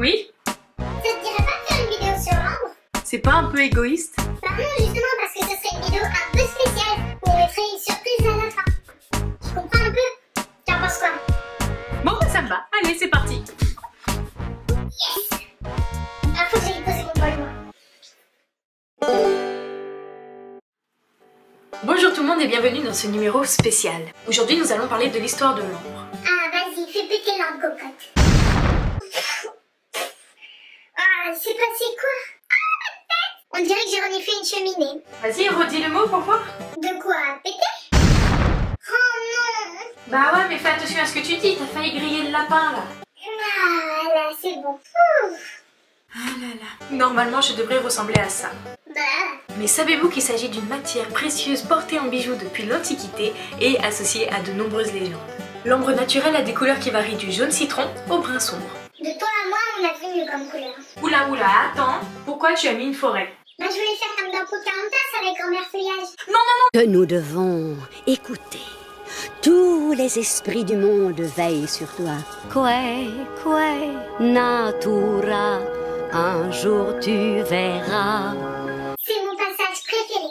Oui? Ça te dirait pas de faire une vidéo sur l'ombre? C'est pas un peu égoïste? Bah non, justement, parce que ce serait une vidéo un peu spéciale. On mettrait une surprise à la fin. Tu comprends un peu? T'en penses quoi? Bon bah ça me va, allez c'est parti. Yes! Ah, faut que j'aille poser mon bol, moi. Bonjour tout le monde et bienvenue dans ce numéro spécial. Aujourd'hui nous allons parler de l'histoire de l'ombre. Ah, vas-y, fais péter l'ombre, cocotte. Ah, c'est passé quoi? Ah, ma tête! On dirait que j'ai reniflé une cheminée. Vas-y, redis le mot pour voir. De quoi? Péter? Oh non! Bah ouais mais fais attention à ce que tu dis, t'as failli griller le lapin là. Ah, là, c'est bon. Ouh. Ah là là. Normalement je devrais ressembler à ça. Bah, Mais savez-vous qu'il s'agit d'une matière précieuse portée en bijoux depuis l'Antiquité et associée à de nombreuses légendes. L'ambre naturelle a des couleurs qui varient du jaune citron au brun sombre. de toi à moi, on a fait mieux comme couleur. Oula oula, attends, pourquoi tu as mis une forêt? Bah, je voulais faire comme dans Pocahontas avec un feuillage. Non, non, Que nous devons écouter. Tous les esprits du monde veillent sur toi. Natura, un jour tu verras. C'est mon passage préféré.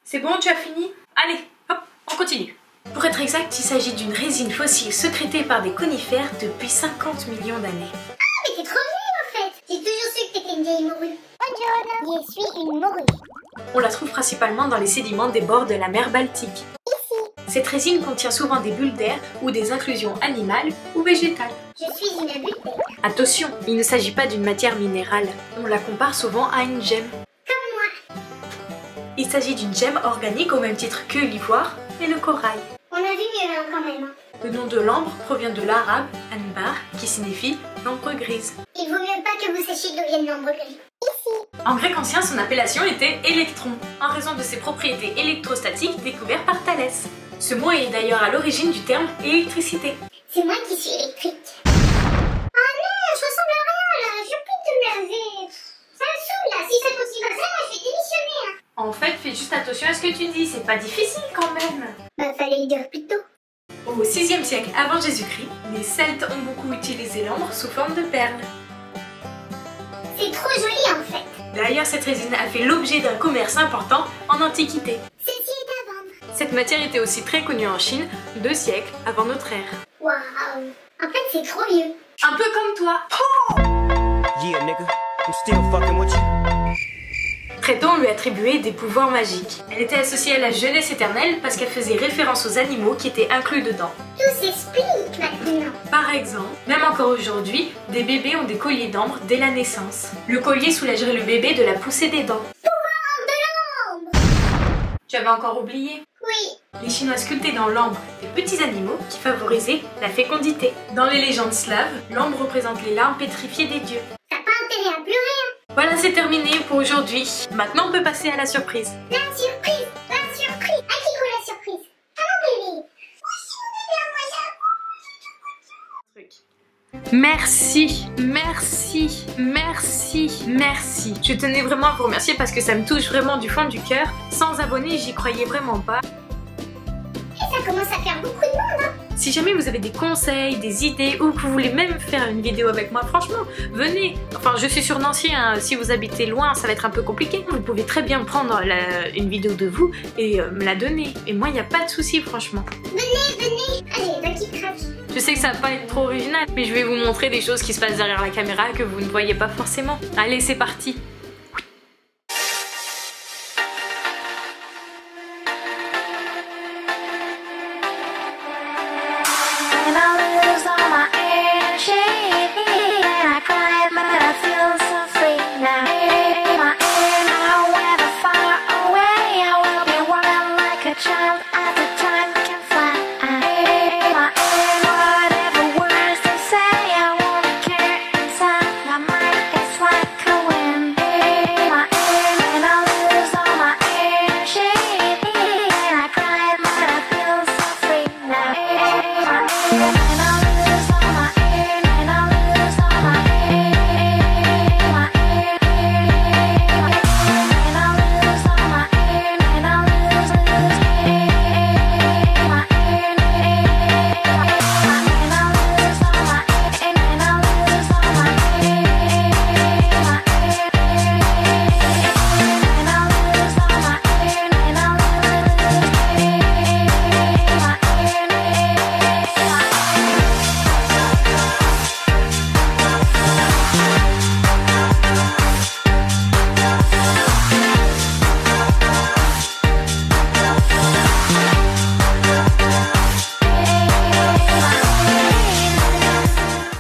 c'est bon, tu as fini? Allez, hop, on continue. Pour être exact, il s'agit d'une résine fossile sécrétée par des conifères depuis 50 millions d'années. Ah, mais t'es trop vieille en fait. J'ai toujours su que t'étais une vieille morue. Bonjour. Je suis une morue. On la trouve principalement dans les sédiments des bords de la mer Baltique. Cette résine contient souvent des bulles d'air ou des inclusions animales ou végétales. Je suis une bulle. Attention, il ne s'agit pas d'une matière minérale. On la compare souvent à une gemme. Comme moi. Il s'agit d'une gemme organique au même titre que l'ivoire et le corail. On a vu mieux hein, quand même. Le nom de l'ambre provient de l'arabe anbar qui signifie l'ambre grise. Il vaut mieux pas que vous sachiez d'où viennent l'ombre grise. En grec ancien, son appellation était électron, en raison de ses propriétés électrostatiques découvertes par Thalès. Ce mot est d'ailleurs à l'origine du terme électricité. C'est moi qui suis électrique. Ah non, je ressemble à rien là. J'ai plus de me laver. Ça me saoule là. Si ça continue comme ça, moi je vais démissionner. Hein. En fait, fais juste attention à ce que tu dis, c'est pas difficile quand même. Bah, fallait le dire plus tôt. Au 6e siècle avant Jésus-Christ, les Celtes ont beaucoup utilisé l'ambre sous forme de perles. C'est trop joli en fait. D'ailleurs, cette résine a fait l'objet d'un commerce important en Antiquité. Celle-ci est à vendre. Cette matière était aussi très connue en Chine 2 siècles avant notre ère. Waouh. En fait, c'est trop vieux. Un peu comme toi. Yeah, nigga, I'm still fucking with you. Très tôt, on lui attribuait des pouvoirs magiques. Elle était associée à la jeunesse éternelle parce qu'elle faisait référence aux animaux qui étaient inclus dedans. Tout s'explique maintenant. Par exemple, même encore aujourd'hui, des bébés ont des colliers d'ambre dès la naissance. Le collier soulagerait le bébé de la poussée des dents. Pouvoir de l'ombre. Tu avais encore oublié? Oui. Les Chinois sculptaient dans l'ambre des petits animaux qui favorisaient la fécondité. Dans les légendes slaves, l'ambre représente les larmes pétrifiées des dieux. T'as pas intérêt à pleurer. Hein. Voilà, c'est terminé pour aujourd'hui. Maintenant, on peut passer à la surprise. La surprise. La surprise. À qui quoi la surprise? À mon bébé. Merci, merci, merci, merci. Je tenais vraiment à vous remercier parce que ça me touche vraiment du fond du cœur. Sans abonnés, j'y croyais vraiment pas. Et ça commence à faire beaucoup de monde, hein. Si jamais vous avez des conseils, des idées ou que vous voulez même faire une vidéo avec moi, franchement, venez. Enfin, je suis sur Nancy, hein. Si vous habitez loin, ça va être un peu compliqué. Vous pouvez très bien prendre une vidéo de vous et me la donner. Et moi, il n'y a pas de souci, franchement. Venez. Allez, va qui craque. Je sais que ça va pas être trop original, mais je vais vous montrer des choses qui se passent derrière la caméra que vous ne voyez pas forcément. Allez, c'est parti!